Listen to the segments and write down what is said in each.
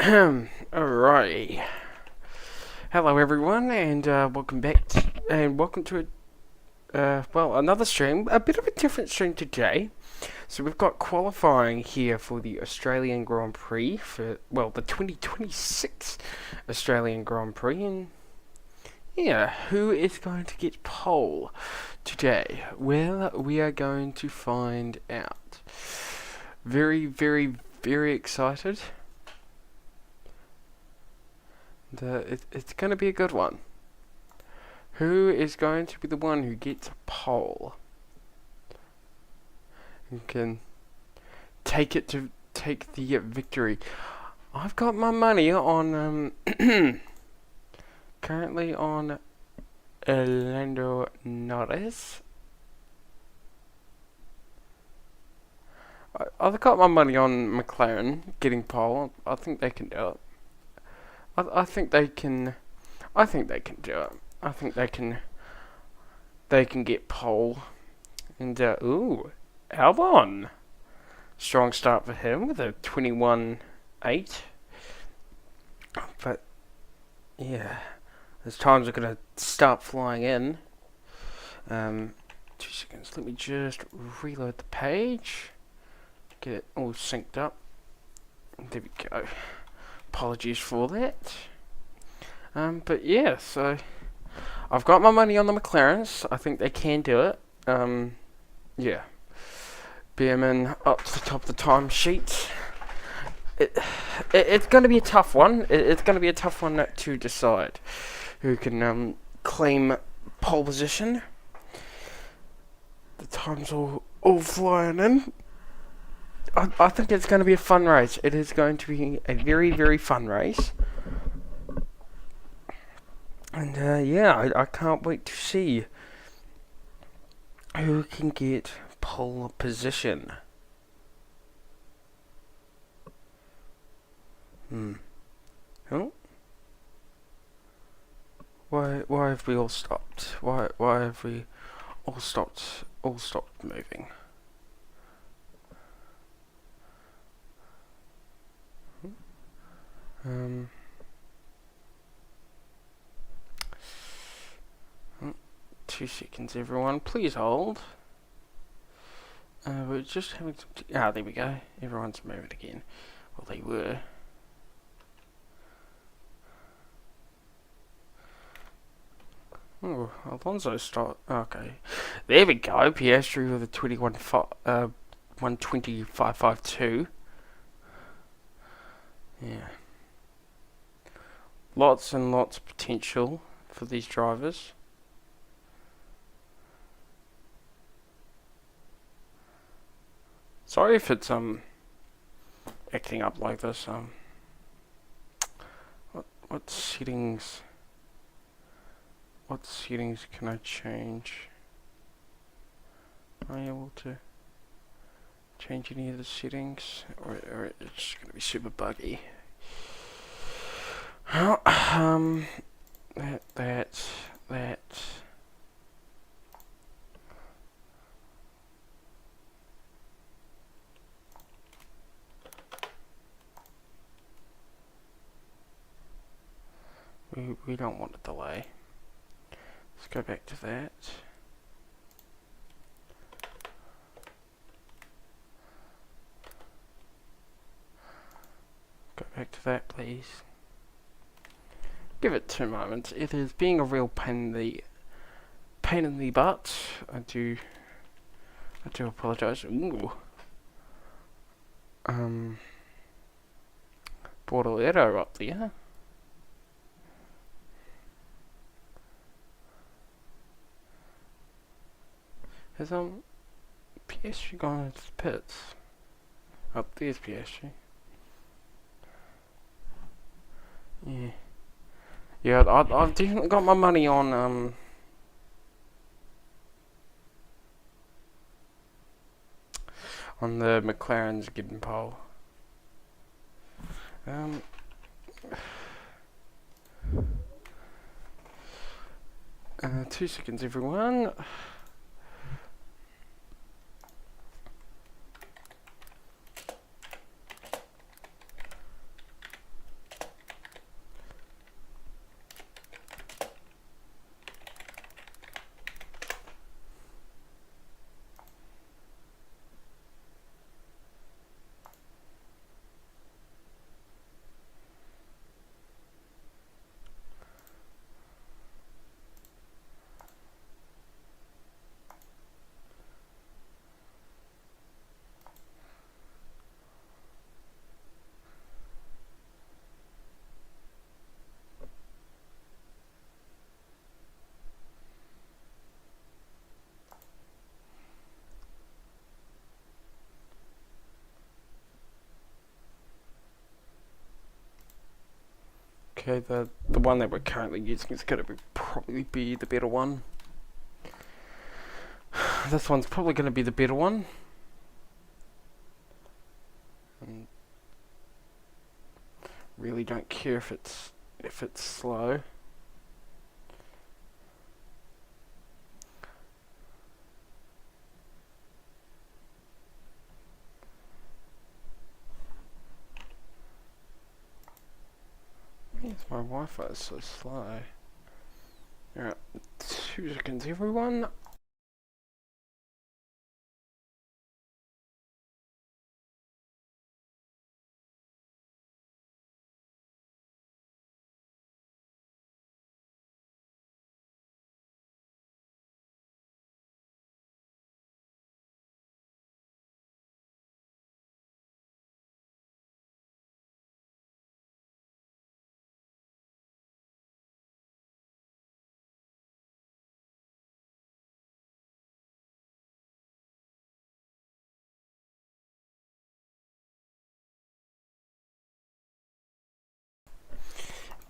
Alrighty. Hello everyone, and welcome to another stream. A bit of a different stream today. So we've got qualifying here for the Australian Grand Prix the 2026 Australian Grand Prix, and yeah, who is going to get pole today? Well, we are going to find out. Very, very, very excited. It's going to be a good one. Who is going to be the one who gets a pole and can take the victory? I've got my money on currently on Lando Norris. I've got my money on McLaren getting pole. I think they can do it. I think they can. I think they can do it. I think they can. They can get pole. And Albon, strong start for him with a 21.8. But yeah, as times are gonna start flying in. 2 seconds. Let me just reload the page. Get it all synced up. There we go. Apologies for that. But yeah, so I've got my money on the McLarens. I think they can do it. Yeah. Beerman up to the top of the timesheet. It's going to be a tough one. It's going to be a tough one to decide who can claim pole position. The time's all flying in. I think it's going to be a fun race. It is going to be a very, very fun race. And yeah, I can't wait to see who can get pole position. Oh? Why have we all stopped? Why have we all stopped moving? Oh, 2 seconds, everyone. Please hold. We're just having some. There we go. Everyone's moving again. Well, they were. Oh, Alonso start. Okay, there we go. Piastri with a 1:20.552. Yeah. Lots and lots of potential for these drivers. Sorry if it's acting up like this. What settings? What settings can I change? Am I able to change any of the settings, or it's gonna be super buggy? Well, that. We don't want a delay. Let's go back to that. Go back to that, please. Give it 2 moments. It is being a real pain in the butt. I do apologise. Ooh. Bordelero up there. Has PSG gone into the pits? Oh, there's PSG. Yeah. Yeah, I've definitely got my money on the McLarens getting pole. 2 seconds, everyone. Okay, the one that we're currently using is going to probably be the better one. This one's probably going to be the better one. And really don't care if it's slow. Yes, my Wi-Fi is so slow. Alright, 2 seconds everyone.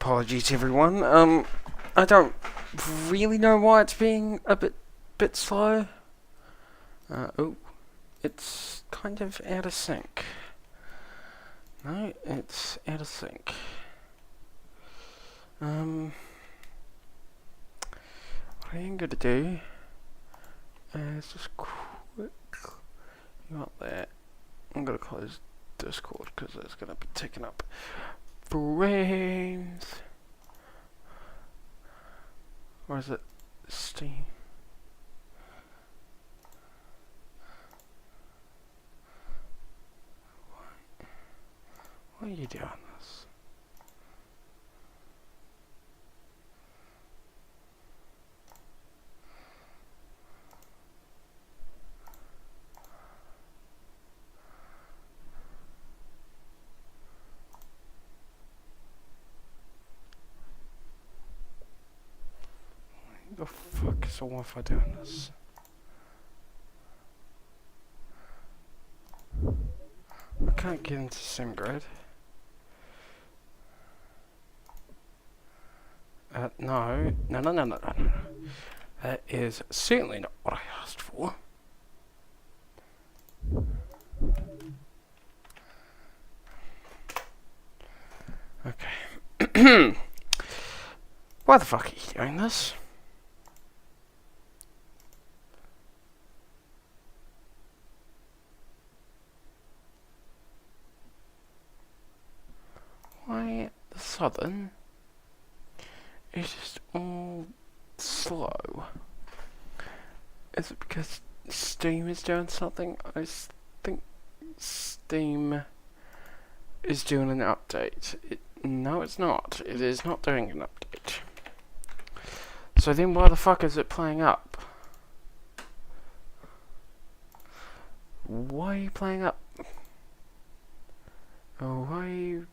Apologies everyone. I don't really know why it's being a bit slow. Oh, it's kind of out of sync. No, it's out of sync. What I am gonna do is just quick. You want that? I'm gonna close Discord because it's gonna be taking up frames. Or is it Steam? Why are you doing this? Why the fuck is the Wi-Fi doing this? I can't get into SimGrid. No. That is certainly not what I asked for. Okay. Why the fuck are you doing this? Why the Southern is just all slow? Is it because Steam is doing something? I think Steam is doing an update. No, it's not. It is not doing an update. So then why the fuck is it playing up? Why are you playing up? Oh, why are you...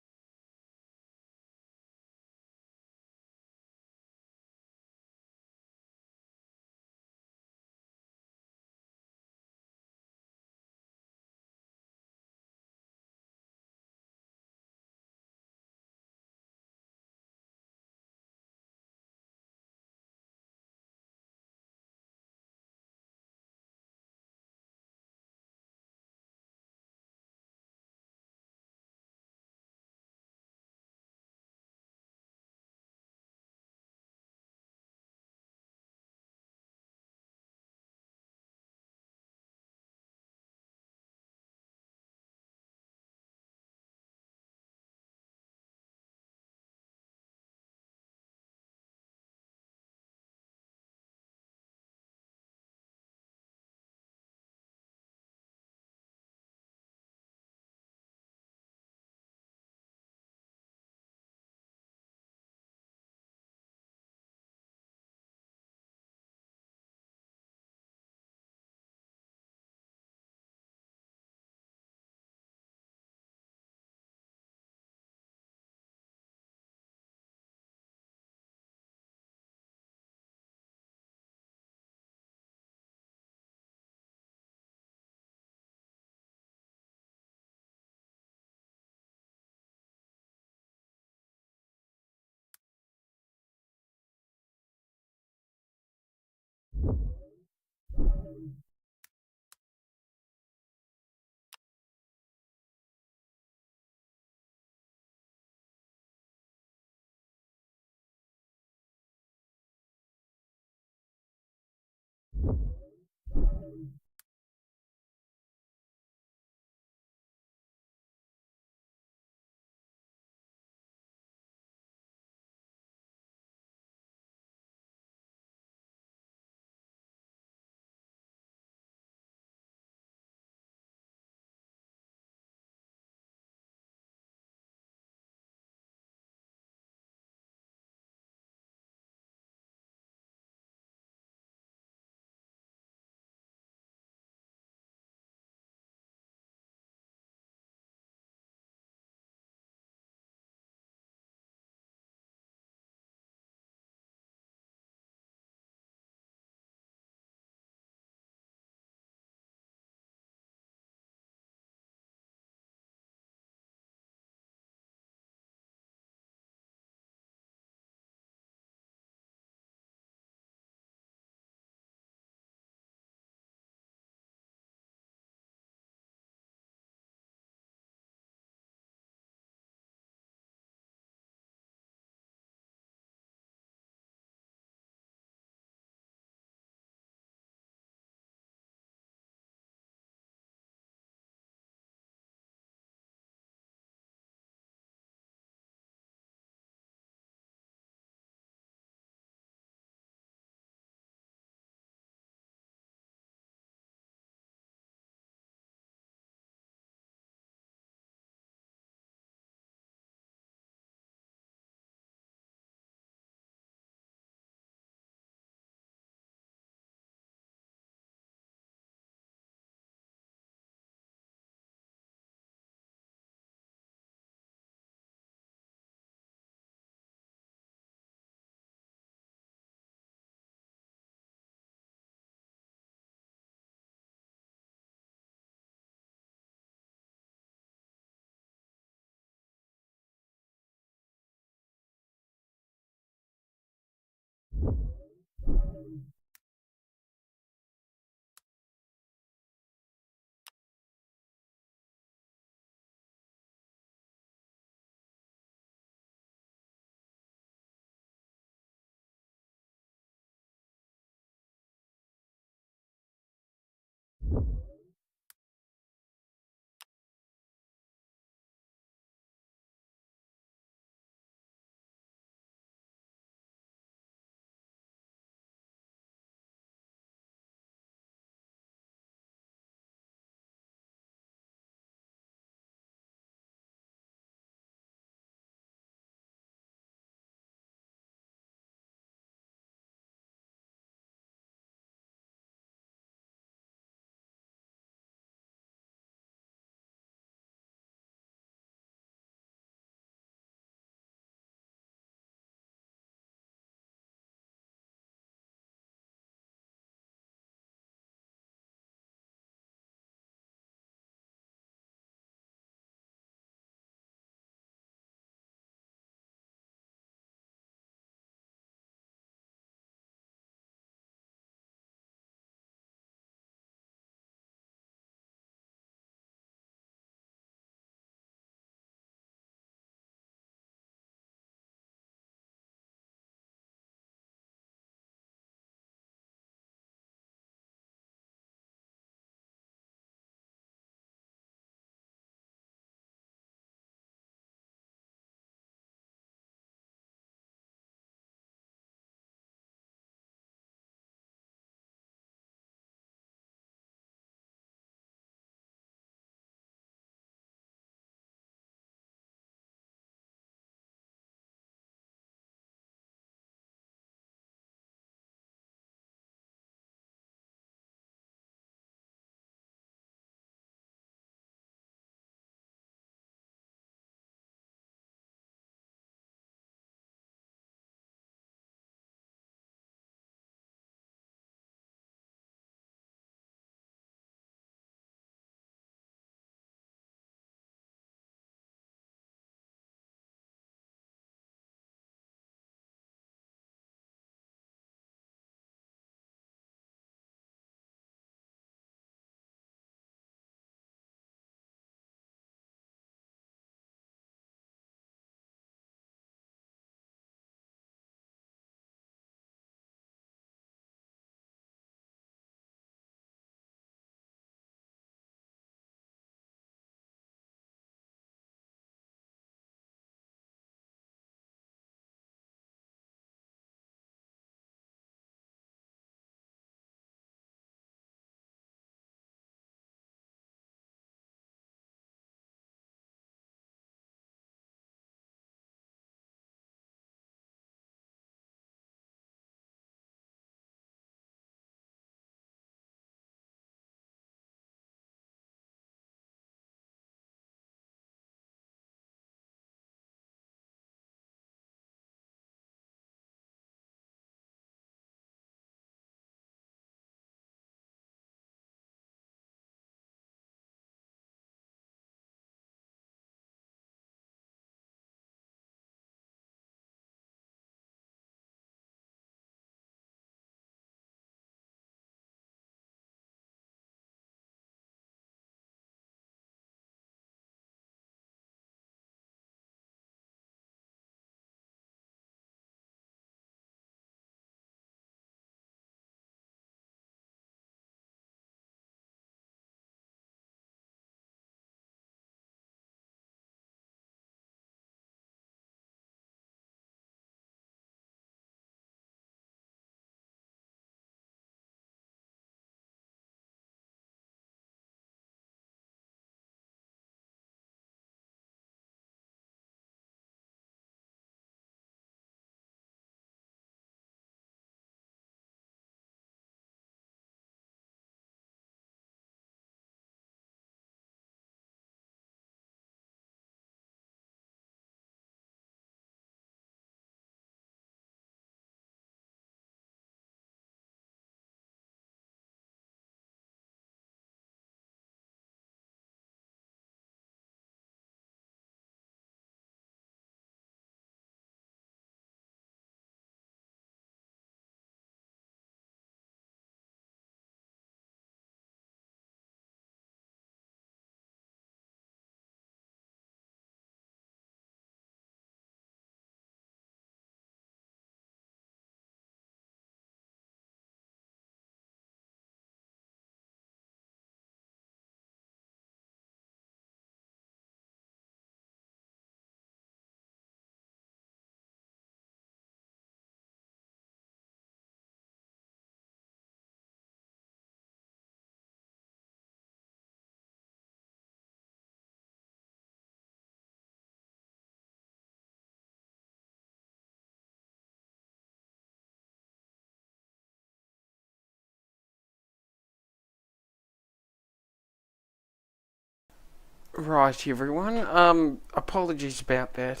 Right, everyone. Apologies about that.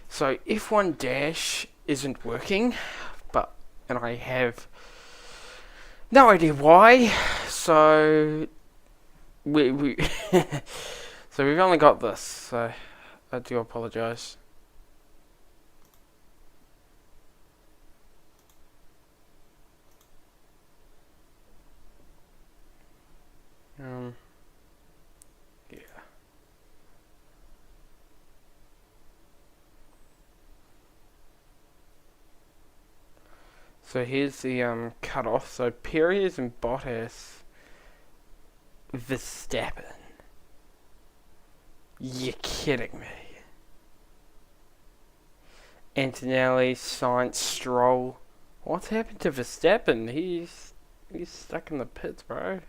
So F1 Dash isn't working, but and I have no idea why. So we so we've only got this. So I do apologise. Um, yeah. So here's the cut off. So Perez and Bottas, Verstappen. You're kidding me. Antonelli, Sainz, Stroll. What's happened to Verstappen? He's stuck in the pits, bro.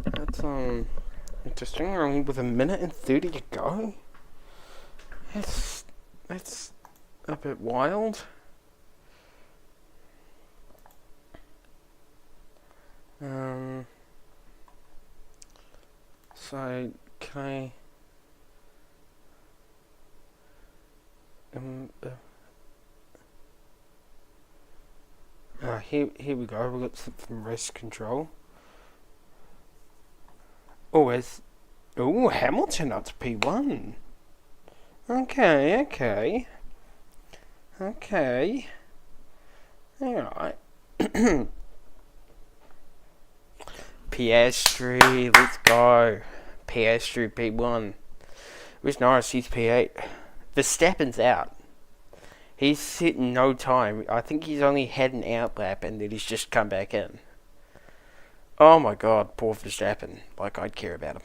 That's interesting. We're only with 1:30 to go. That's a bit wild. So can I here we go. We've got some race control. Hamilton up to P1. Okay. Alright. Piastri, let's go. Piastri P1. Where's Norris? He's P8. Verstappen's out. He's sitting no time. I think he's only had an outlap and then he's just come back in. Oh my god, poor Verstappen. Like I'd care about him.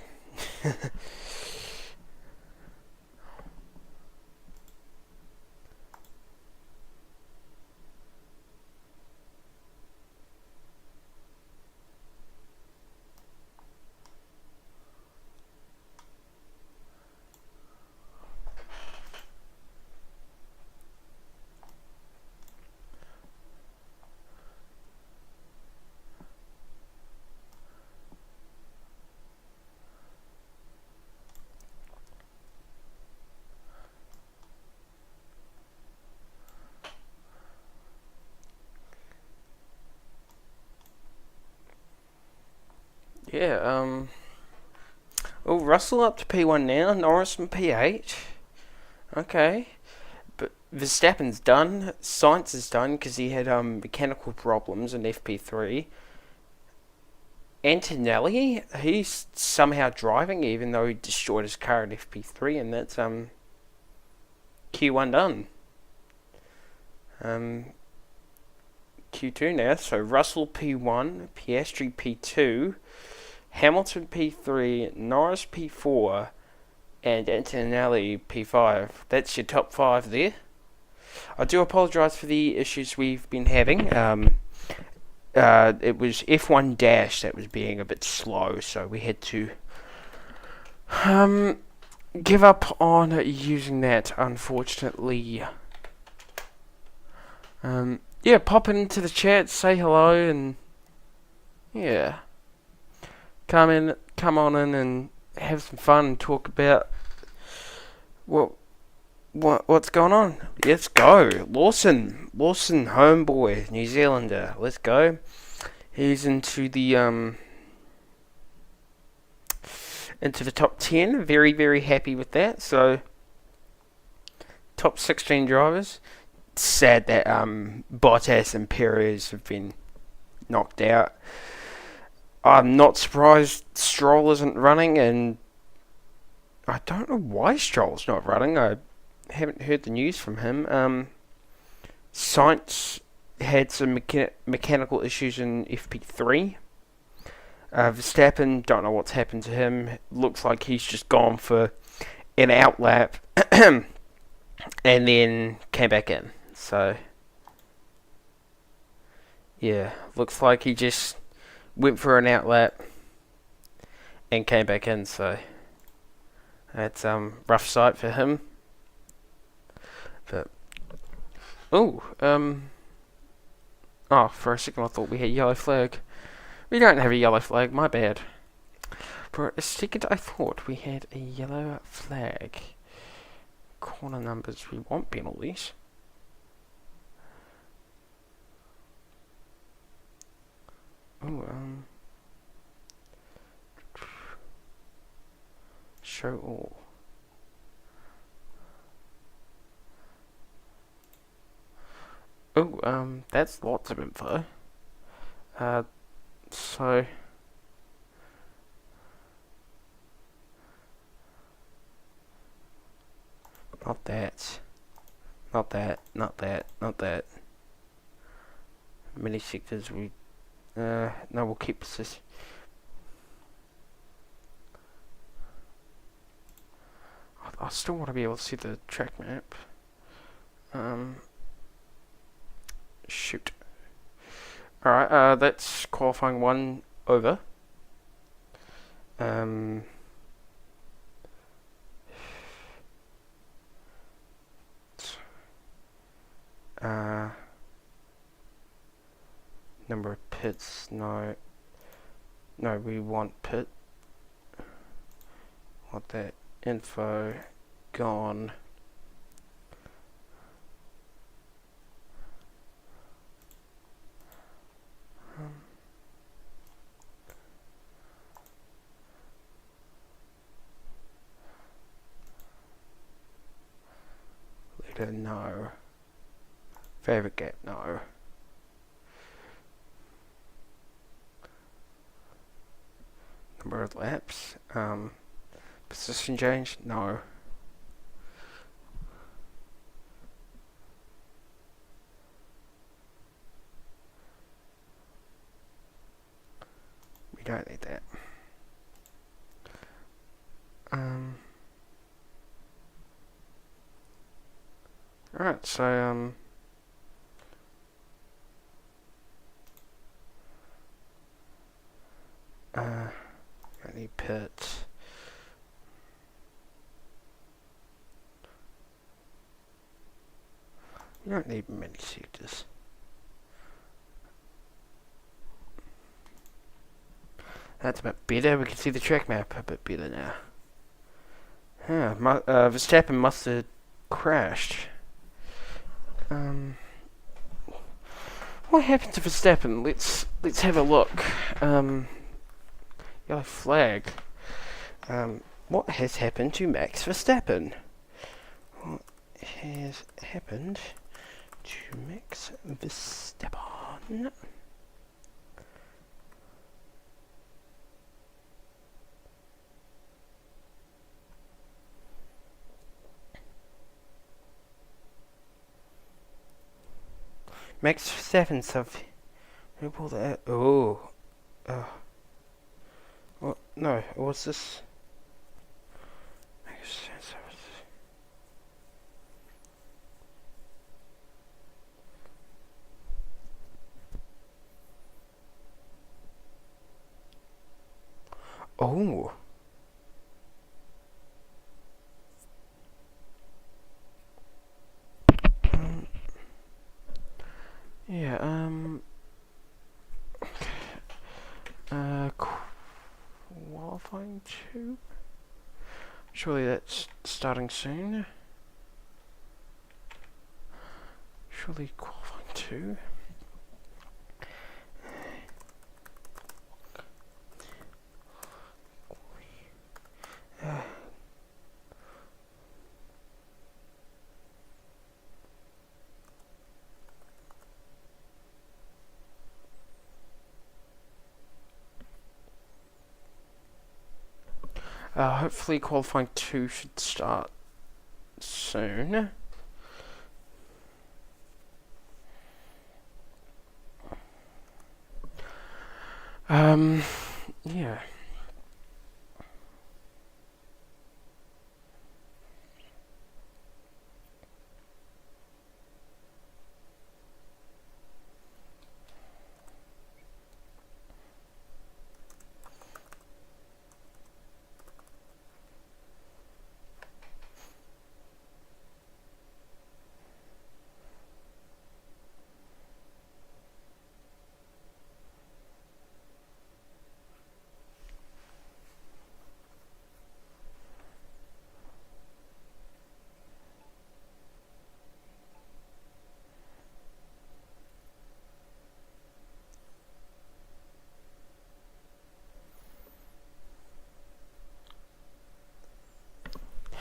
Yeah, Russell up to P1 now, Norris from P8. Okay. But Verstappen's done, Sainz is done because he had mechanical problems in FP3. Antonelli, he's somehow driving even though he destroyed his car in FP3, and that's Q1 done. Q2 now, so Russell P1, Piastri P2, Hamilton P3, Norris P4, and Antonelli P5. That's your top 5 there. I do apologise for the issues we've been having. It was F1 Dash that was being a bit slow, so we had to give up on using that, unfortunately. Yeah, pop into the chat, say hello, and yeah, come on in and have some fun and talk about what's going on. Let's go, Lawson, homeboy, New Zealander. Let's go. He's into the top 10. Very, very happy with that. So top 16 drivers. Sad that Bottas and Perez have been knocked out. I'm not surprised Stroll isn't running, and I don't know why Stroll's not running. I haven't heard the news from him. Sainz had some mechanical issues in FP3. Verstappen, don't know what's happened to him. Looks like he's just gone for an outlap and then came back in. So, yeah, looks like he just went for an outlap and came back in. So, that's rough sight for him. But, for a second I thought we had yellow flag. We don't have a yellow flag, my bad. For a second I thought we had a yellow flag. Corner numbers, we want penalties. Oh, show all. Oh, that's lots of info. So not that. Not that, not that, not that. Many sectors we no, we'll keep this. I still want to be able to see the track map. Shoot. Alright, that's qualifying 1 over. Number of pits, no, we want pit. Want that info gone. Leader, no. Favorite gap, no. Number of laps, position change, no. We don't need that. Alright, so I need pit. We don't need many sectors. That's a bit better. We can see the track map a bit better now. Verstappen must have crashed. What happened to Verstappen? Let's have a look. Yellow flag. What has happened to Max Verstappen? What has happened to Max Verstappen? Max Verstappen's of who pulled that? Oh, what? No, what's this? Max Verstappen. Oh. Yeah, qualifying 2? Surely that's starting soon. Surely qualifying 2? Hopefully qualifying 2 should start soon. Yeah.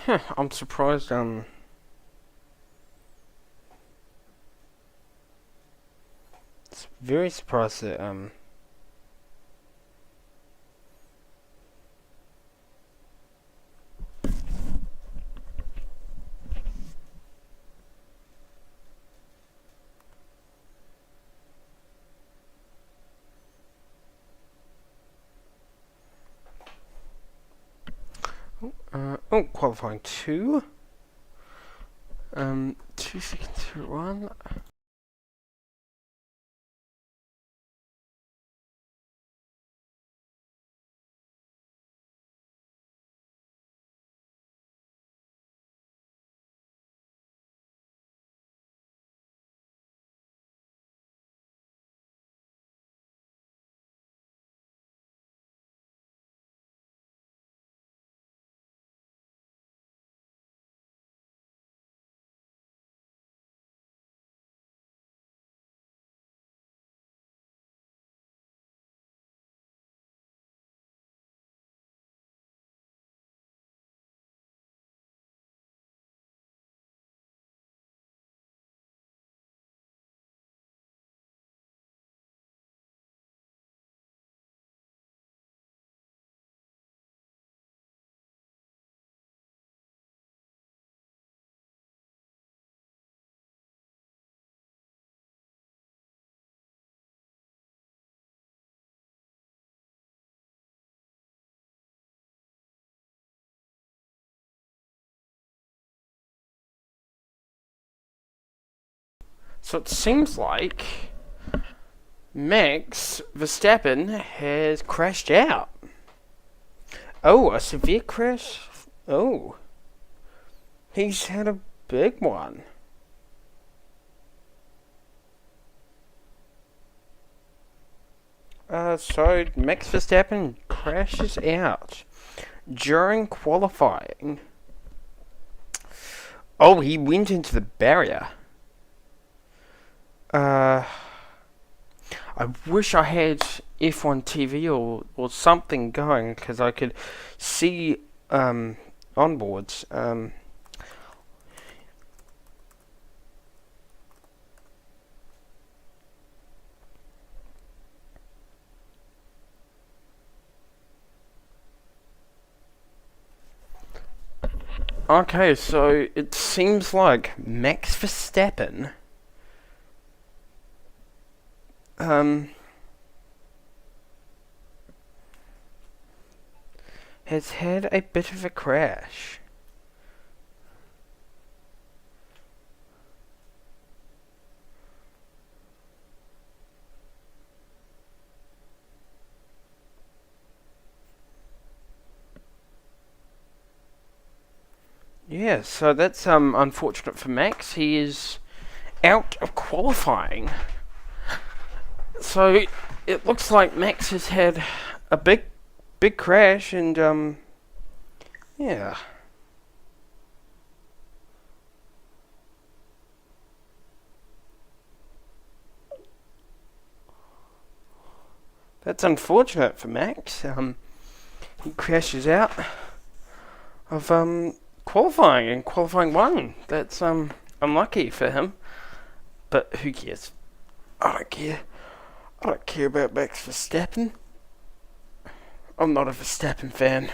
I'm surprised. Very surprised that qualifying two. 2 seconds to run. So it seems like Max Verstappen has crashed out. Oh, a severe crash? Oh, he's had a big one. So Max Verstappen crashes out during qualifying. Oh, he went into the barrier. I wish I had F1 TV or something going because I could see onboards. Okay, so it seems like Max Verstappen has had a bit of a crash. Yeah, so that's unfortunate for Max. He is out of qualifying. So it looks like Max has had a big crash and yeah. That's unfortunate for Max. He crashes out of qualifying in qualifying one. That's unlucky for him. But who cares? I don't care. I don't care about Max Verstappen. I'm not a Verstappen fan.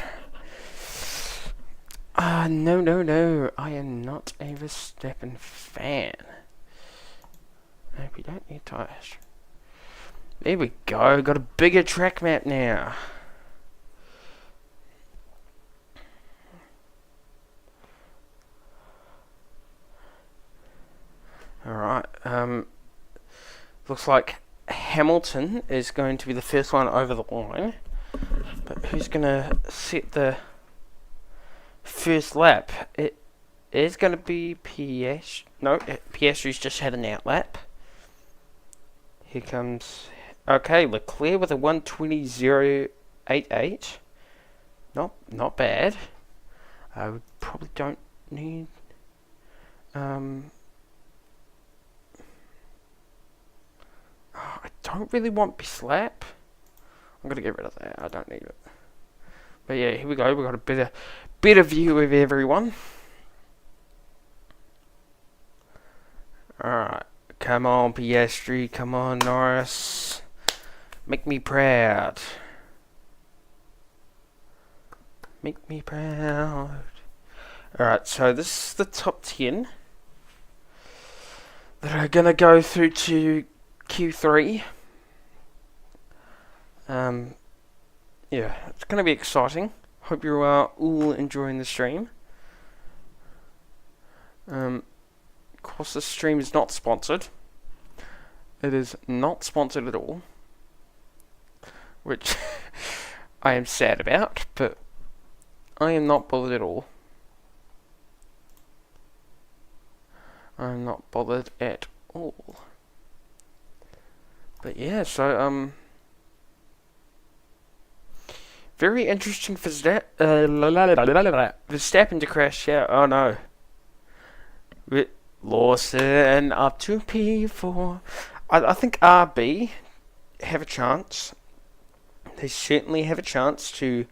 No. I am not a Verstappen fan. No, we don't need tires. There we go. Got a bigger track map now. Alright. Looks like Hamilton is going to be the first one over the line. But who's going to set the first lap? It is going to be Piastri. No, Piastri's just had an out lap. Here comes... Okay, Leclerc with a 1:20.088. Not bad. We probably don't need... I don't really want Bislap. I'm going to get rid of that. I don't need it. But yeah, here we go. We've got a better view of everyone. Alright. Come on, Piastri. Come on, Norris. Make me proud. Make me proud. Alright, so this is the top 10 that are going to go through to Q3. Yeah, it's going to be exciting. Hope you are all enjoying the stream. Of course, this stream is not sponsored. It is not sponsored at all, which I am sad about, but I am not bothered at all. I'm not bothered at all. But yeah, so very interesting for Verstappen to crash out. Oh no. With Lawson up to P4. I think RB have a chance. They certainly have a chance to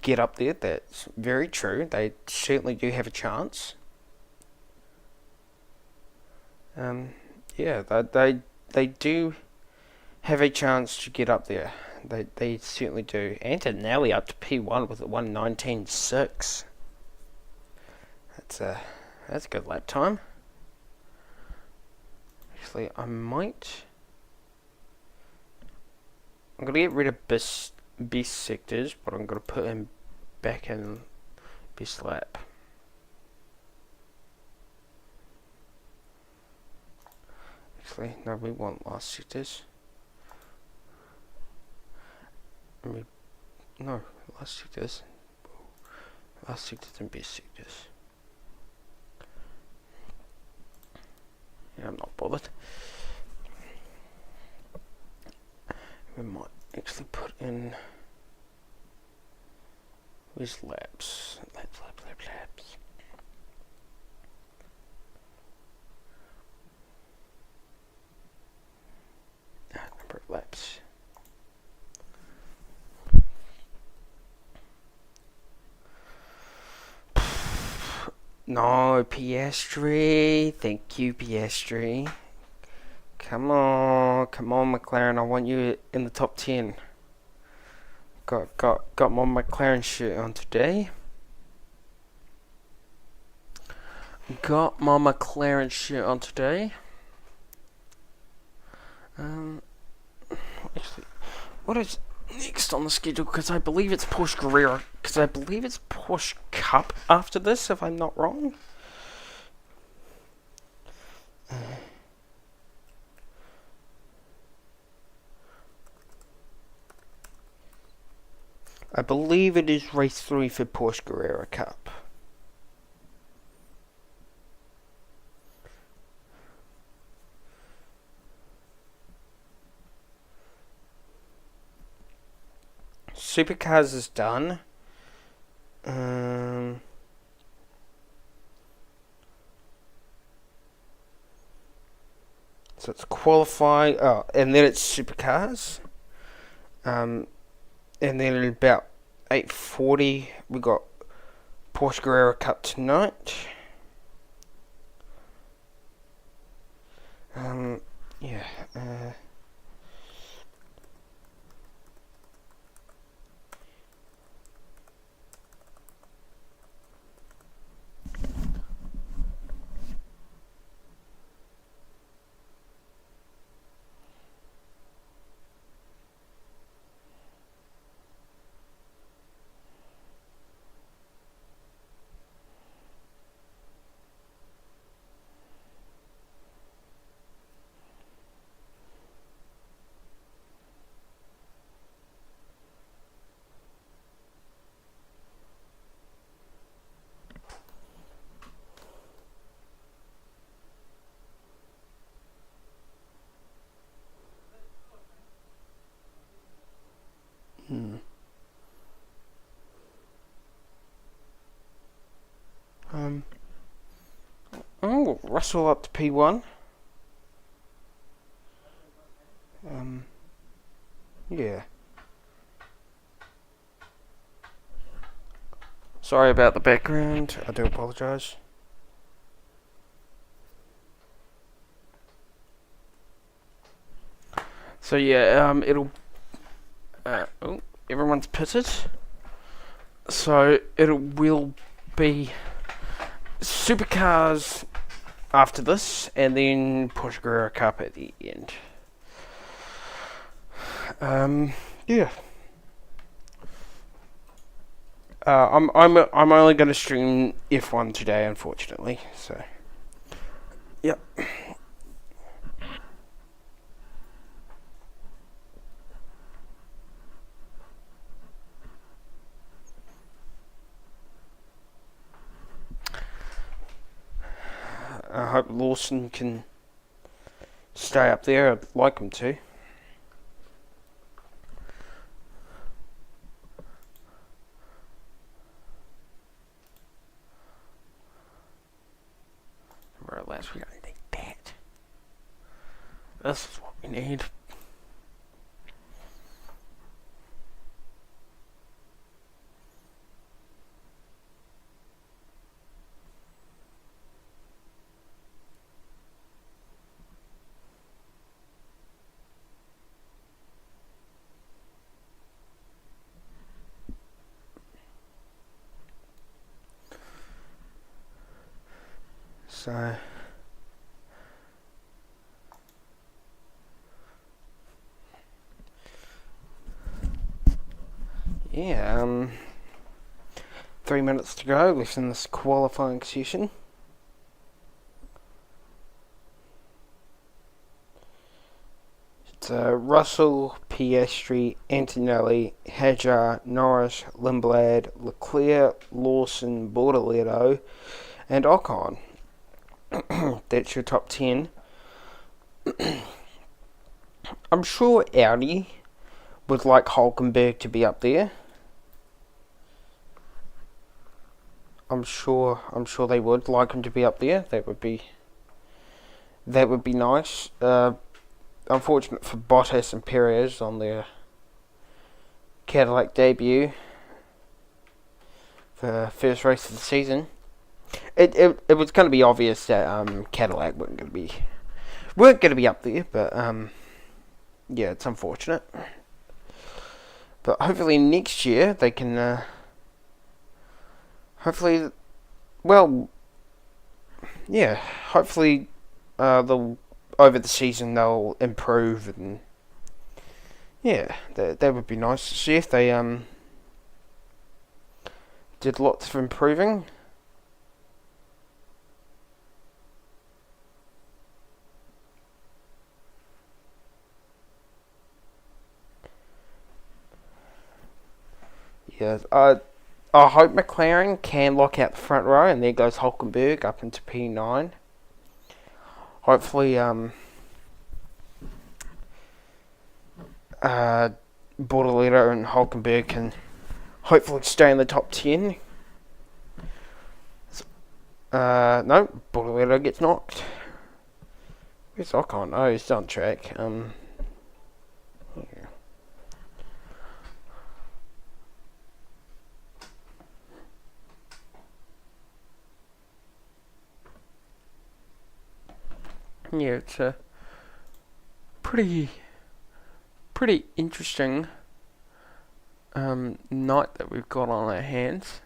get up there. That's very true. They certainly do have a chance. Yeah, they do have a chance to get up there. They certainly do. Antonelli up to P1 with a 1:19.6. That's a good lap time. Actually, I'm gonna get rid of best sectors, but I'm gonna put him back in best lap. Actually, no, we want last sectors. No, last sectors. Last sectors and best sectors. Yeah, I'm not bothered. We might actually put in... Where's laps? Laps. Number of laps. No, Piastri. Thank you, Piastri. Come on, McLaren. I want you in the top 10. Got my McLaren shirt on today. Got my McLaren shirt on today. Actually, what is next on the schedule? Because I believe it's Porsche Carrera. Because I believe it's Porsche Cup after this, if I'm not wrong. I believe it is race 3 for Porsche Carrera Cup. Supercars is done. So it's qualify. Oh, and then it's Supercars. And then at about 8:40 we got Porsche Carrera Cup tonight. Yeah. Oh, Russell up to P1. Yeah. Sorry about the background. I do apologise. So yeah, it'll. Everyone's pitted. So it will be supercars after this, and then Porsche Carrera Cup at the end. Yeah. I'm only going to stream F1 today, unfortunately. So, yep. I hope Lawson can stay up there. I'd like him to. Relax, we don't need that. This is what we need. So, yeah, 3 minutes to go left in this qualifying session. It's Russell, Piastri, Antonelli, Hajar, Norris, Lindblad, Leclerc, Lawson, Bortoleto, and Ocon. That's your top 10. I'm sure Audi would like Hulkenberg to be up there. I'm sure they would like him to be up there. That would be nice. Unfortunate for Bottas and Perez on their Cadillac debut for the first race of the season. It was going to be obvious that Cadillac weren't going to be up there, but yeah, it's unfortunate. But hopefully next year they can. Hopefully they'll over the season they'll improve, and yeah, that would be nice to see if they did lots of improving. Yeah, I hope McLaren can lock out the front row, and there goes Hulkenberg up into P9. Hopefully, Bortoleto and Hulkenberg can hopefully stay in the top 10. No, Bortoleto gets knocked. Where's Ocon? Oh, he's on track. Yeah. Yeah, it's a pretty interesting night that we've got on our hands.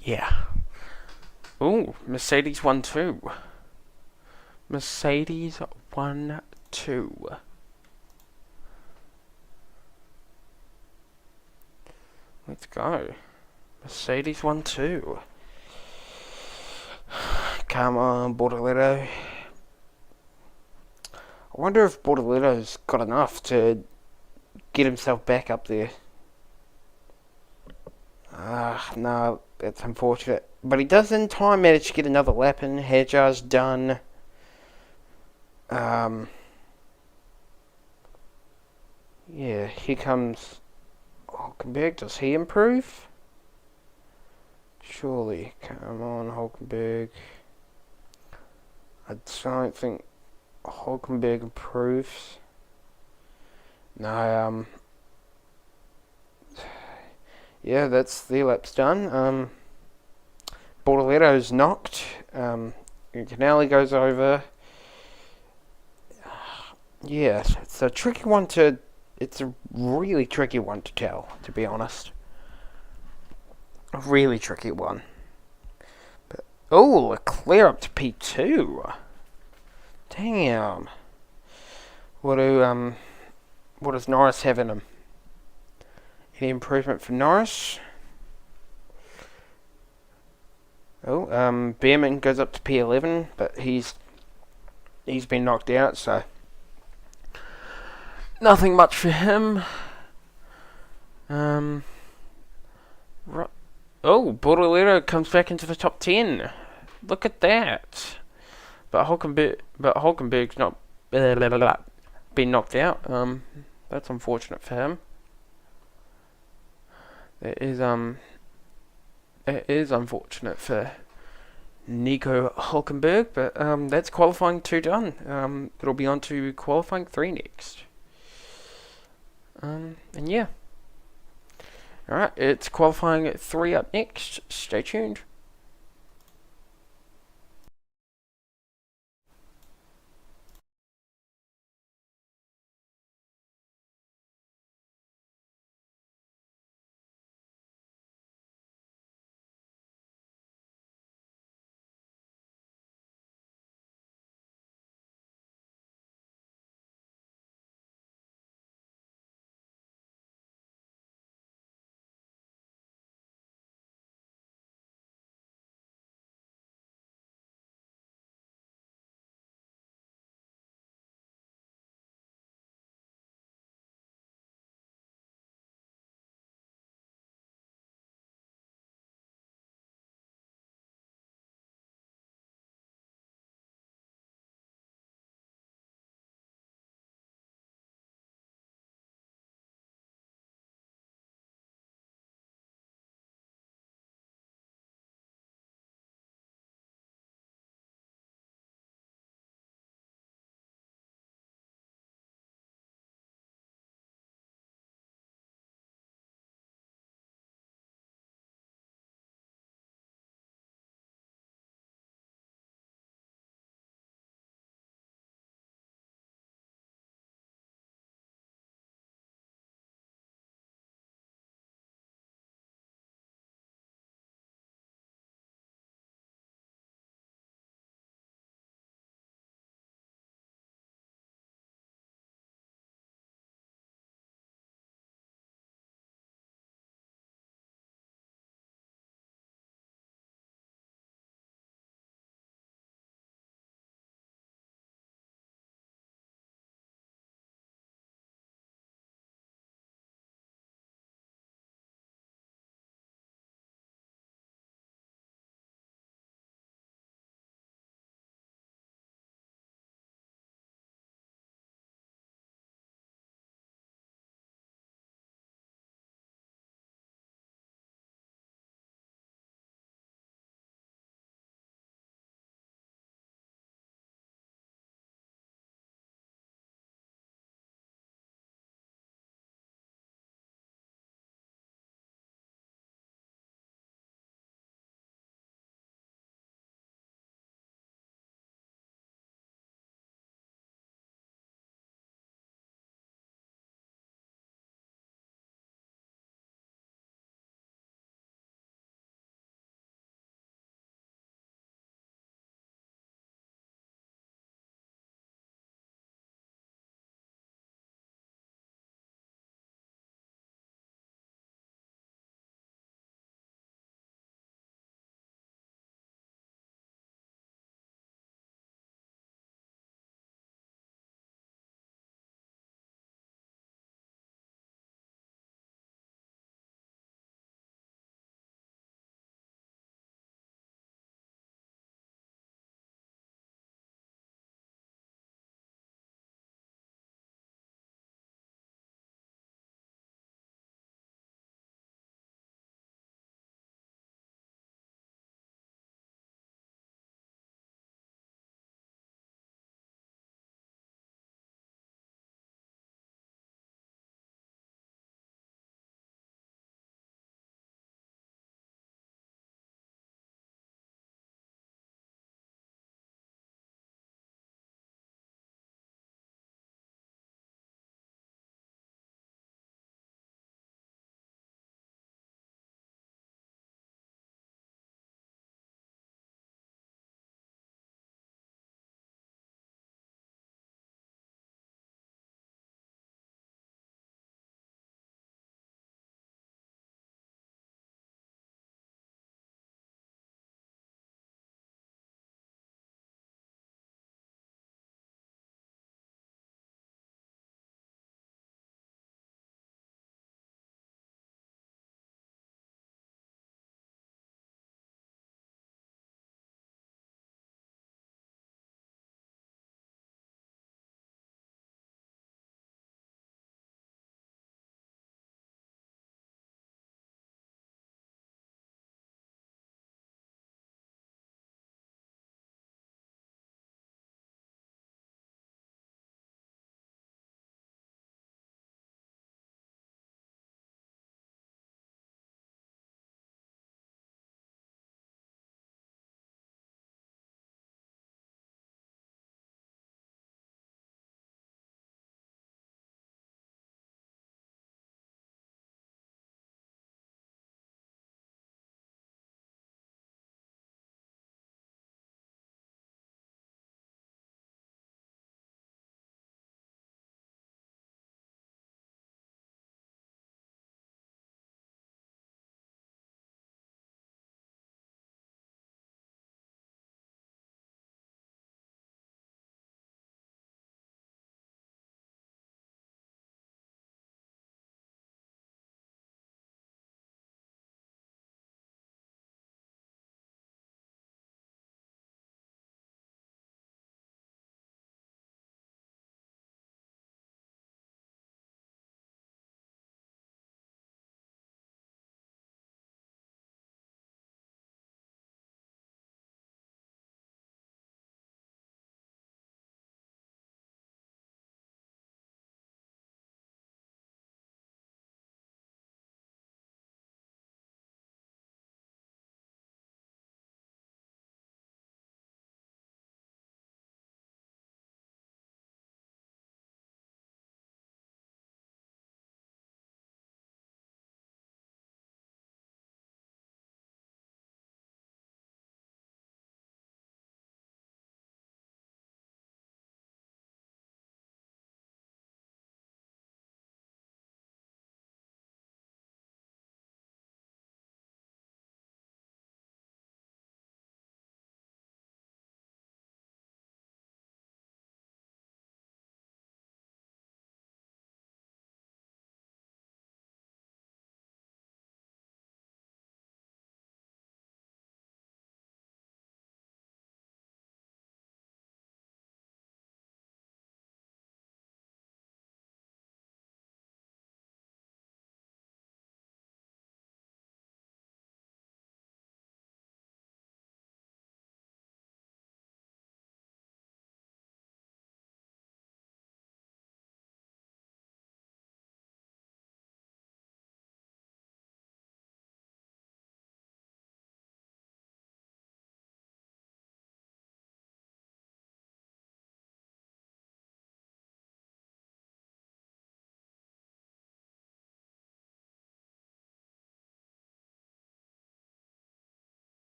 Yeah. Ooh, Mercedes 1-2. Mercedes 1-2. Let's go. Mercedes 1-2. Come on, Bortoleto. I wonder if Bortoleto's got enough to get himself back up there. No, that's unfortunate. But he does in time manage to get another lap in. Hajar's done. Um, yeah, here comes Hulkenberg. Does he improve? Surely. Come on, Hulkenberg. I don't think Hulkenberg improves. No, yeah, that's the lap's done. Bortoletto's knocked. Canali goes over. Yeah, it's a tricky one to. It's a really tricky one to tell, to be honest. A really tricky one. But, oh, a clear up to P2. Damn. What do what does Norris have in him? Any improvement for Norris? Oh, Behrman goes up to P11, but he's been knocked out, so nothing much for him. Oh, Bortolero comes back into the top 10. Look at that. But Hulkenberg's not been knocked out. That's unfortunate for him. It is unfortunate for Nico Hulkenberg, but that's qualifying 2 done. It'll be on to qualifying 3 next. And yeah. Alright, it's qualifying 3 up next. Stay tuned.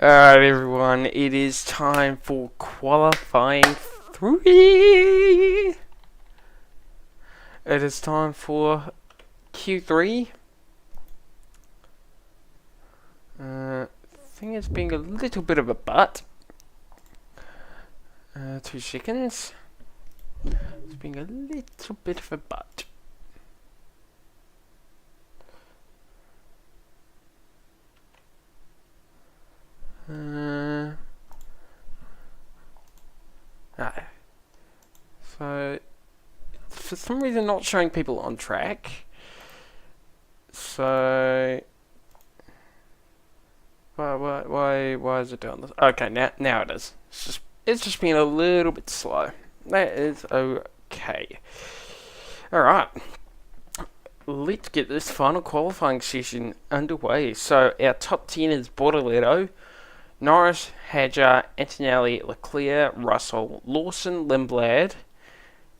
Alright, everyone, it is time for qualifying 3. It is time for Q3. Thing is being a little bit of a butt. 2 seconds. It's being a little bit of a butt. So, for some reason not showing people on track. So, why is it doing this? Okay, now it is. It's just being a little bit slow. That is okay. Alright. Let's get this final qualifying session underway. So, our top 10 is Bortoleto, Norris, Hadjar, Antonelli, Leclerc, Russell, Lawson, Lindblad,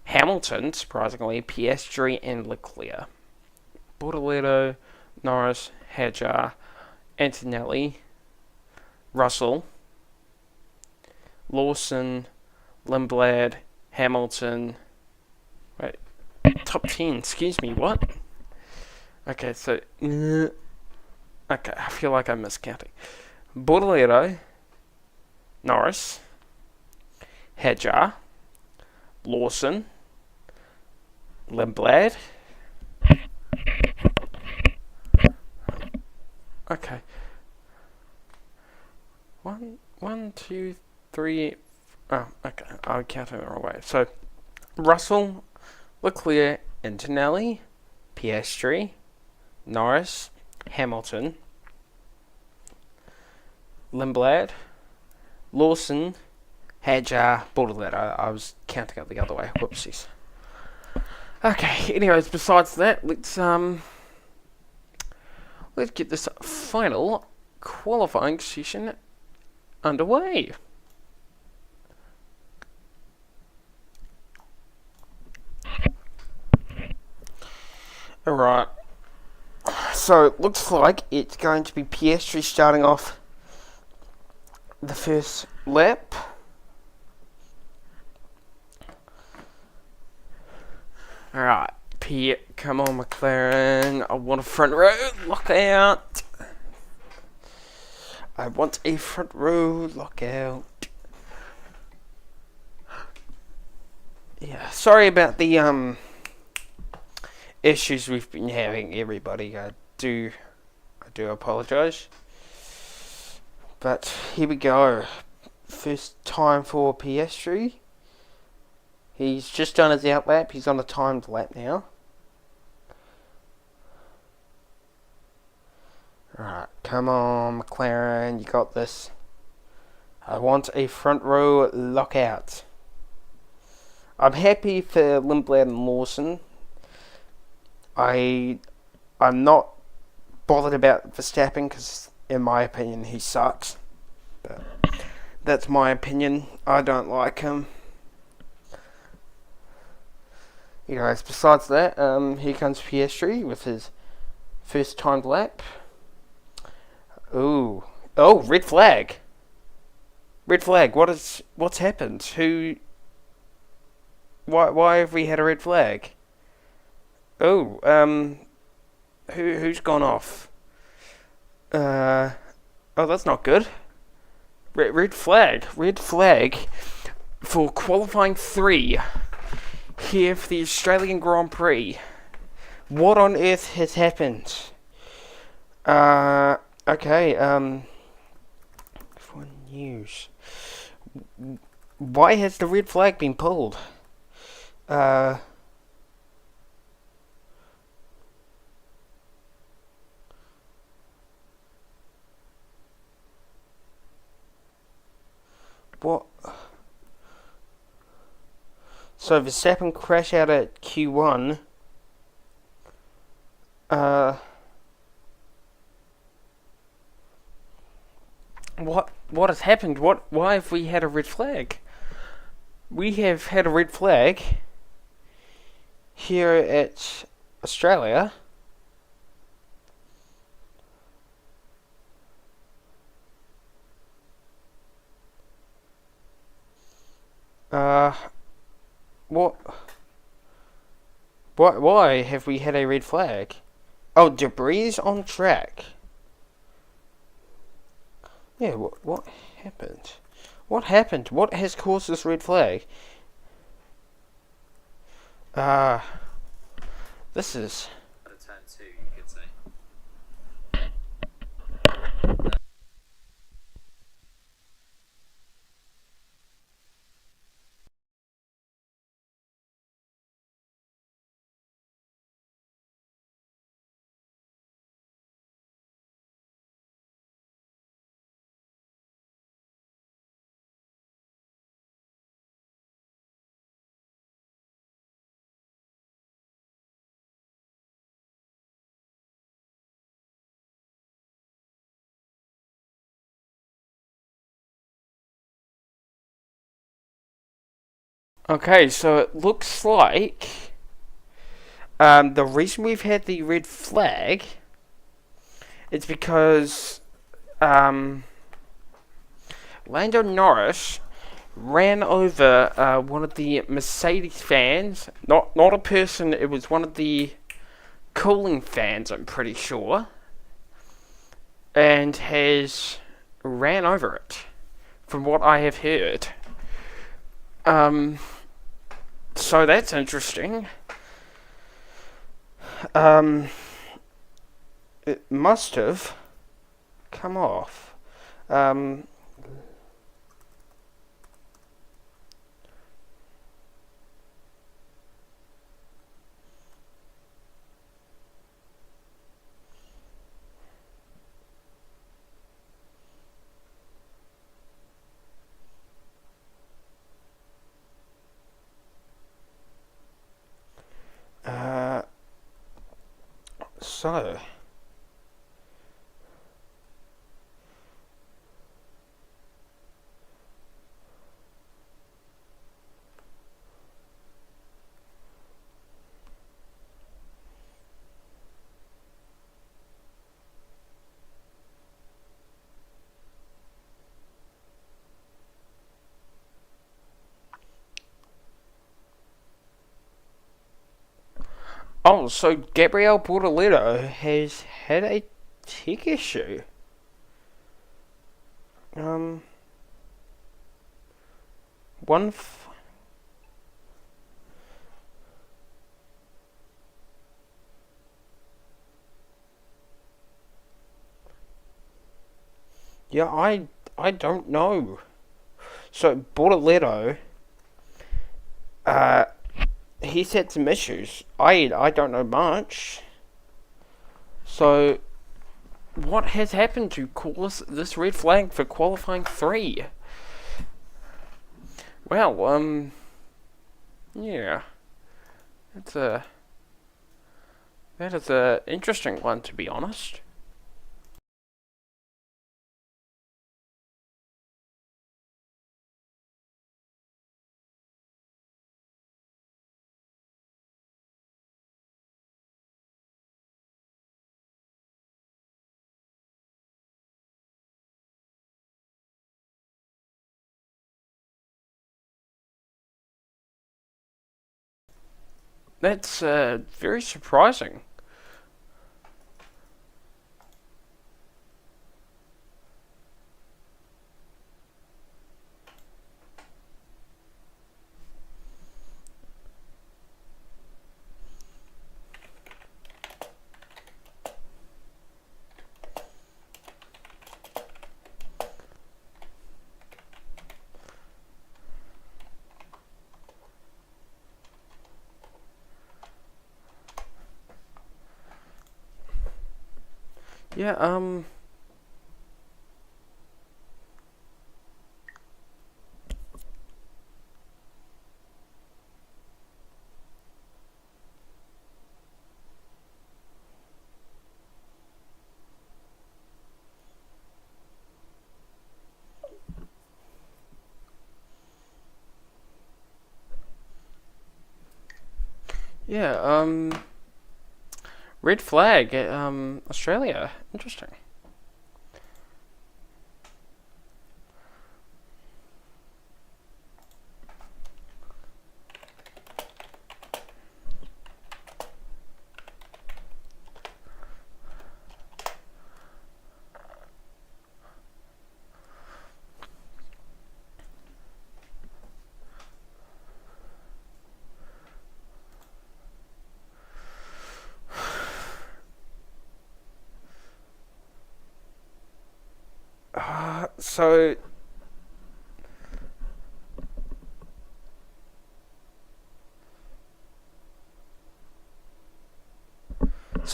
Hamilton, surprisingly, Piastri, and Leclerc. Bortoleto, Norris, Hadjar, Antonelli, Russell, Lawson, Lindblad, Hamilton. Wait, top 10, excuse me, what? Okay, so, okay, I feel like I'm miscounting. Bortoleto, Norris, Hadjar, Lawson, Lindblad. Okay. 1, 2, 3. Oh, okay. I counted it the wrong way. So, Russell, Leclerc, Antonelli, Piastri, Norris, Hamilton, Lindblad, Lawson, Hadjar, Bortoleto. I was counting it the other way. Whoopsies. Okay. Anyways, besides that, let's get this final qualifying session underway. Alright. So it looks like it's going to be Piastri starting off the first lap. Alright, come on McLaren, I want a front row lockout. I want a front row lockout. Yeah, sorry about the issues we've been having, everybody. I do apologise. But here we go. First time for Piastri. He's just done his out lap. He's on a timed lap now. Right, come on, McLaren, you got this. I want a front row lockout. I'm happy for Lindblad and Lawson. I'm not bothered about Verstappen because, in my opinion, he sucks. But that's my opinion. I don't like him. Anyways, besides that, here comes Piastri with his first timed lap. Ooh. Oh, red flag. Red flag. What's happened? Why have we had a red flag? Oh, who's gone off? Oh, that's not good. Red flag for qualifying 3 here for the Australian Grand Prix. What on earth has happened? Okay, for news. Why has the red flag been pulled? What? So Verstappen crash out at Q1. What has happened? Why have we had a red flag? We have had a red flag here at Australia. Uh, what? Why have we had a red flag? Oh, debris on track. Yeah, what happened? What happened? What has caused this red flag? Uh, this is... Turn two, you could say. Okay, so it looks like the reason we've had the red flag is because Lando Norris ran over one of the Mercedes fans. Not a person. It was one of the cooling fans, I'm pretty sure, and has ran over it, from what I have heard. So that's interesting. It must have come off. So... Oh, so Gabriel Bortoleto has had a tech issue. One. Yeah, I don't know. So Bortoleto, he's had some issues. I don't know much. So, what has happened to cause this red flag for qualifying 3? Well, yeah, it's that is a interesting one, to be honest. That's very surprising. Yeah, yeah, red flag, Australia. Interesting. So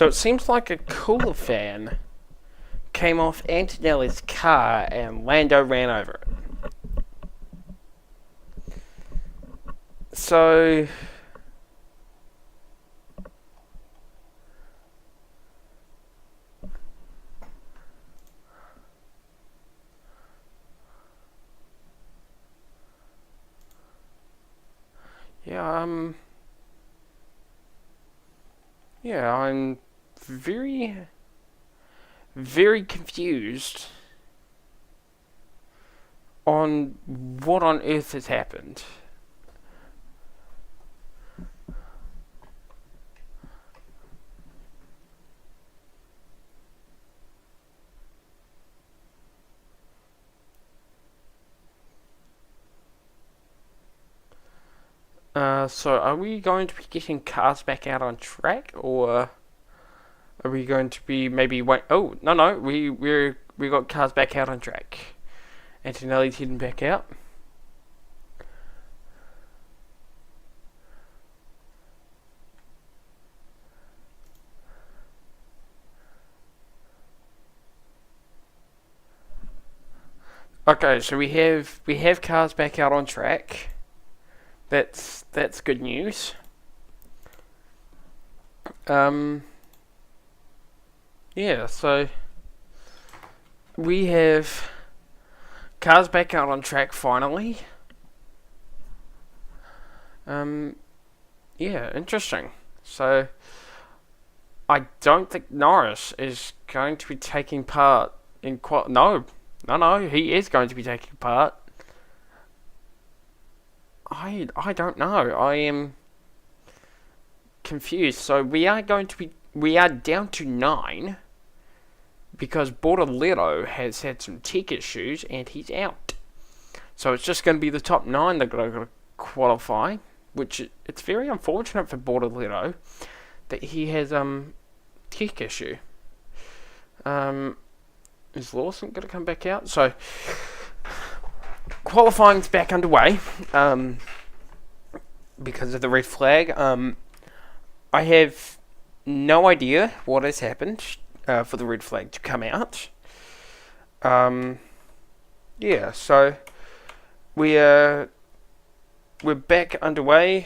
it seems like a cooler fan came off Antonelli's car and Lando ran over it. So yeah, I'm very, very confused on what on earth has happened. So are we going to be getting cars back out on track, or are we going to be maybe wait? Oh no, we got cars back out on track. Antonelli's heading back out. Okay, so we have cars back out on track. That's good news. Yeah, so we have cars back out on track finally. Yeah, interesting. So I don't think Norris is going to be taking part in no, he is going to be taking part. I don't know. I am confused. So we are down to 9 because Bortoleto has had some tech issues and he's out. So it's just going to be the top 9 that are going to qualify, which it's very unfortunate for Bortoleto that he has tech issue. Is Lawson going to come back out? So qualifying's back underway because of the red flag. I have no idea what has happened for the red flag to come out. Yeah, so we're back underway.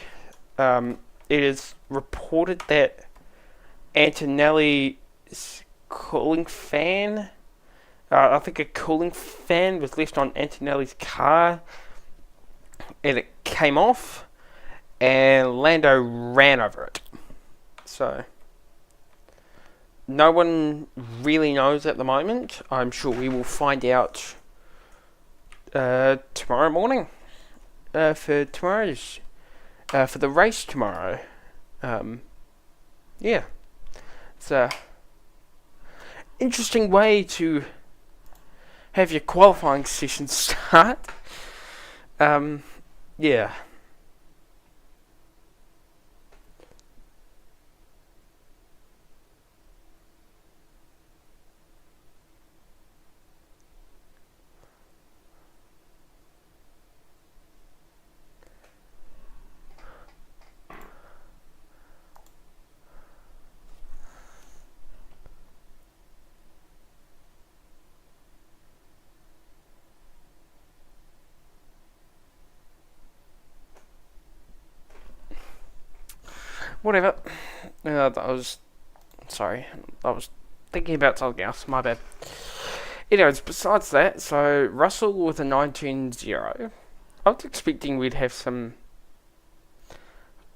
It is reported that Antonelli's cooling fan, I think a cooling fan was left on Antonelli's car and it came off and Lando ran over it. So no one really knows at the moment. I'm sure we will find out tomorrow morning for the race tomorrow. Yeah, it's a interesting way to have your qualifying session start. Yeah. Whatever. I was thinking about something else. My bad. Anyways, besides that, so Russell with a 19.0. I was expecting we'd have some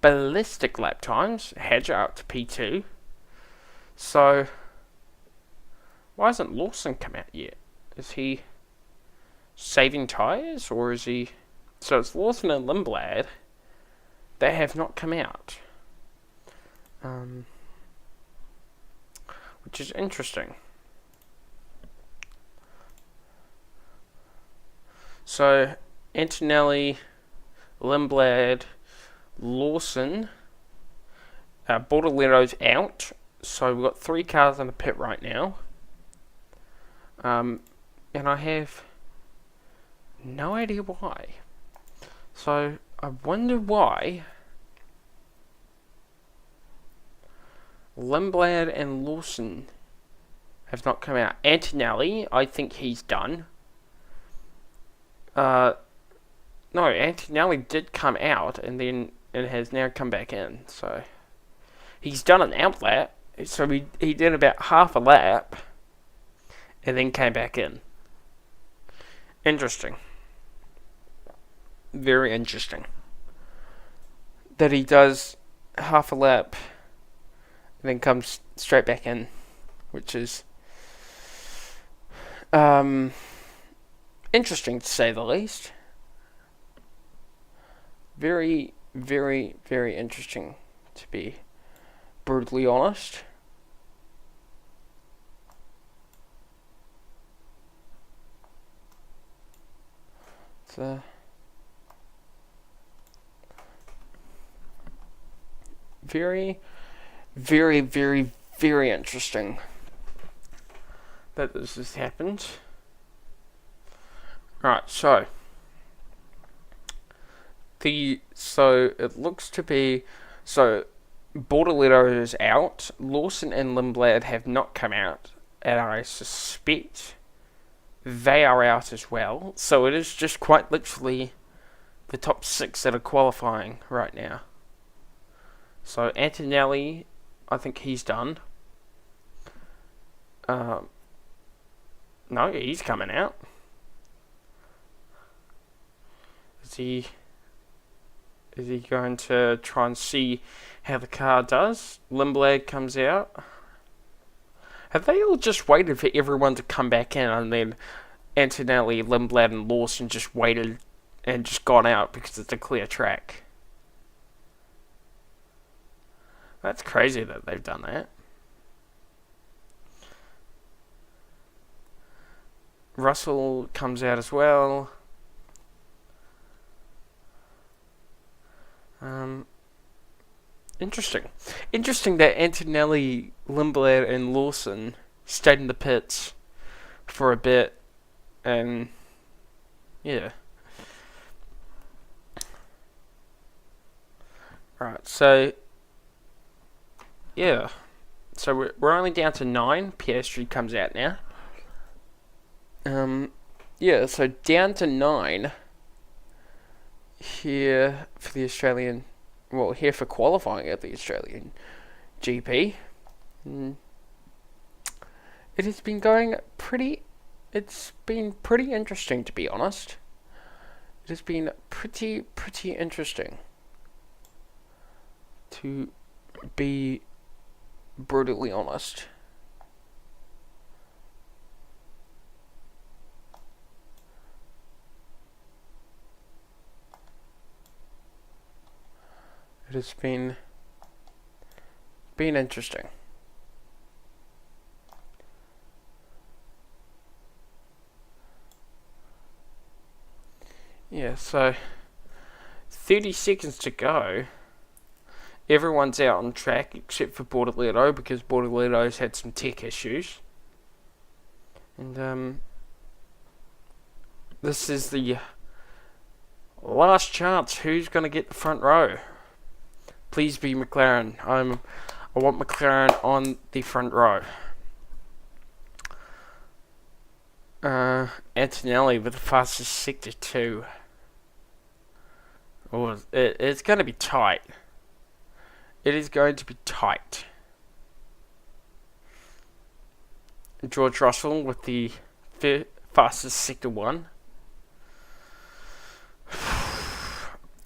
ballistic lap times. Hadger up to P2. So why hasn't Lawson come out yet? Is he saving tyres, or is he? So it's Lawson and Lindblad. They have not come out. Which is interesting. So Antonelli, Lindblad, Lawson, Bortoleto's out. So we've got 3 cars in the pit right now. And I have No idea why. So, I wonder why Lindblad and Lawson have not come out. Antonelli, I think he's done. No, Antonelli did come out and then it has now come back in. So, he's done an out lap. So, he did about half a lap and then came back in. Interesting. Very interesting. That he does half a lap and then comes straight back in, which is interesting to say the least. Very, very, very interesting, to be brutally honest. It's very, very, very, very interesting that this has happened. Right, so it looks to be Bortoletto is out. Lawson and Lindblad have not come out, and I suspect they are out as well. So it is just quite literally the top 6 that are qualifying right now. So Antonelli, I think he's done. No, he's coming out. Is he going to try and see how the car does? Lindblad comes out. Have they all just waited for everyone to come back in, and then Antonelli, Lindblad, and Lawson just waited and just gone out because it's a clear track? That's crazy that they've done that. Russell comes out as well. Interesting that Antonelli, Lindblad, and Lawson stayed in the pits for a bit, and yeah. Right, so yeah, so we're only down to 9. Piastri comes out now. Yeah, so down to 9 here for the Australian. Well, here for qualifying at the Australian GP. It has been going pretty. It's been pretty interesting, to be honest. It has been pretty interesting, to be brutally honest. It has been interesting. Yeah, so 30 seconds to go. Everyone's out on track except for Bortoletto, because Bortoletto's had some tech issues. And this is the last chance. Who's going to get the front row? Please be McLaren. I want McLaren on the front row. Antonelli with the fastest sector 2. Oh, it's going to be tight. It is going to be tight. George Russell with the fastest sector 1.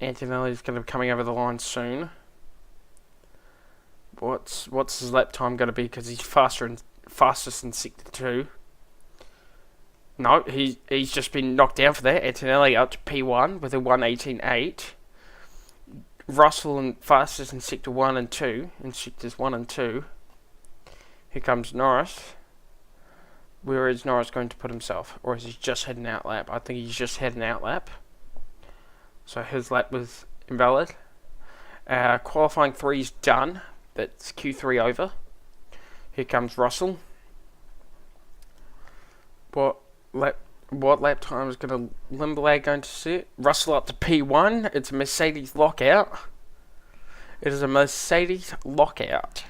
Antonelli is going to be coming over the line soon. What's his lap time going to be? Because he's fastest in sector 2. No, he's just been knocked down for that. Antonelli up to P1 with a 1:18.8. Russell and fastest in sector 1 and 2, in sectors 1 and 2. Here comes Norris. Where is Norris going to put himself? Or has he just had an out lap? I think he's just had an out lap. So his lap was invalid. Qualifying 3 is done. That's Q3 over. Here comes Russell. What lap What lap time is Limblad going to set? Russell up to P1. It's a Mercedes lockout. It is a Mercedes lockout.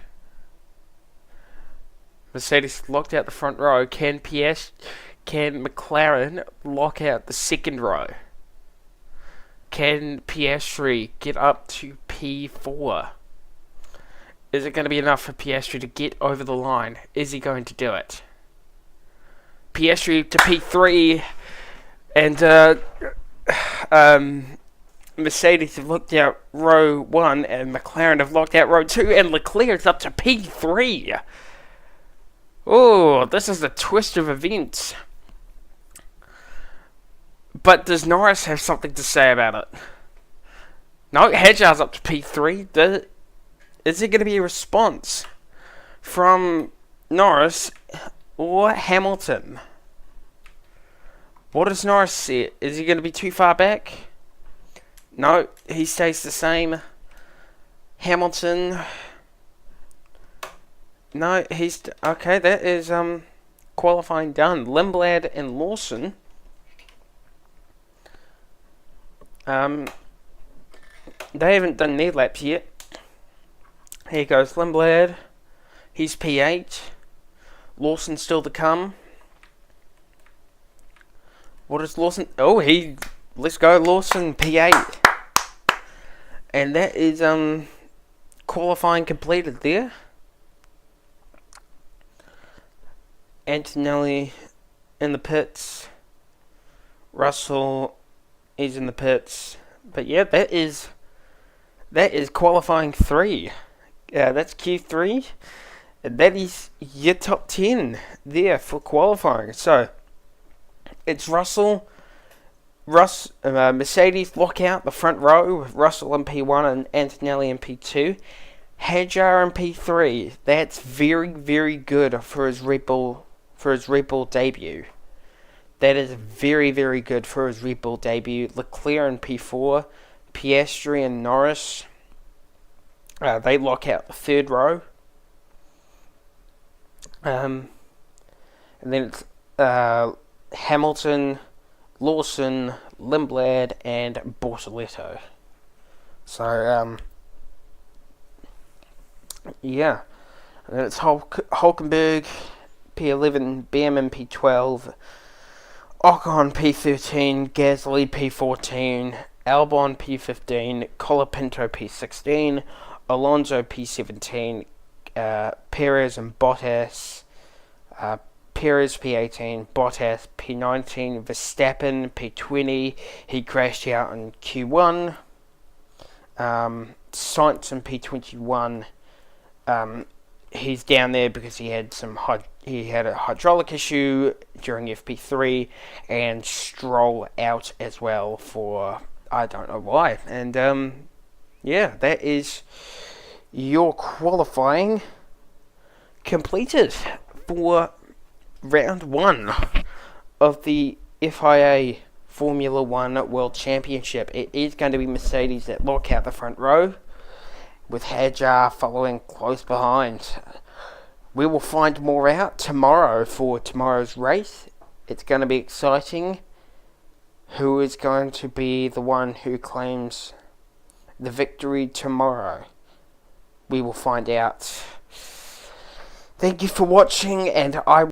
Mercedes locked out the front row. Can McLaren lock out the second row? Can Piastri get up to P4? Is it going to be enough for Piastri to get over the line? Is he going to do it? Piastri to P3, and Mercedes have locked out row 1, and McLaren have locked out row 2, and Leclerc's up to P3. Oh, this is a twist of events. But does Norris have something to say about it? No, Hadjar's up to P3. Is there going to be a response from Norris or Hamilton? What does Norris say? Is he going to be too far back? No, he stays the same. Hamilton. No, he's okay. That is qualifying done. Limblad and Lawson. They haven't done their laps yet. Here goes Limblad. He's P8. Lawson still to come. What is Lawson? Oh, let's go Lawson, P8. And that is qualifying completed there. Antonelli in the pits. Russell is in the pits. But yeah, that is qualifying 3. That's Q3. That is your top 10 there for qualifying. So it's Mercedes lock out the front row with Russell in P1 and Antonelli in P2. Hadjar in P3. That's very, very good for his Red Bull debut. That is very, very good for his Red Bull debut. Leclerc in P4. Piastri and Norris. They lock out the third row. And then it's Hamilton, Lawson, Limblad, and Bortoletto. So, yeah. And then it's Hulkenberg, P11, Behrman, P12, Ocon, P13, Gasly, P14, Albon, P15, Colapinto, P16, Alonso, P17, Perez and Bottas, Perez P18, Bottas P19, Verstappen P20, he crashed out in Q1, Sainz in P21, he's down there because he had a hydraulic issue during FP3, and Stroll out as well for I don't know why. And yeah, that is your qualifying completed for round 1 of the FIA Formula 1 World Championship. It is going to be Mercedes that lock out the front row, with Hadjar following close behind. We will find more out tomorrow for tomorrow's race. It's going to be exciting. Who is going to be the one who claims the victory tomorrow? We will find out. Thank you for watching, and I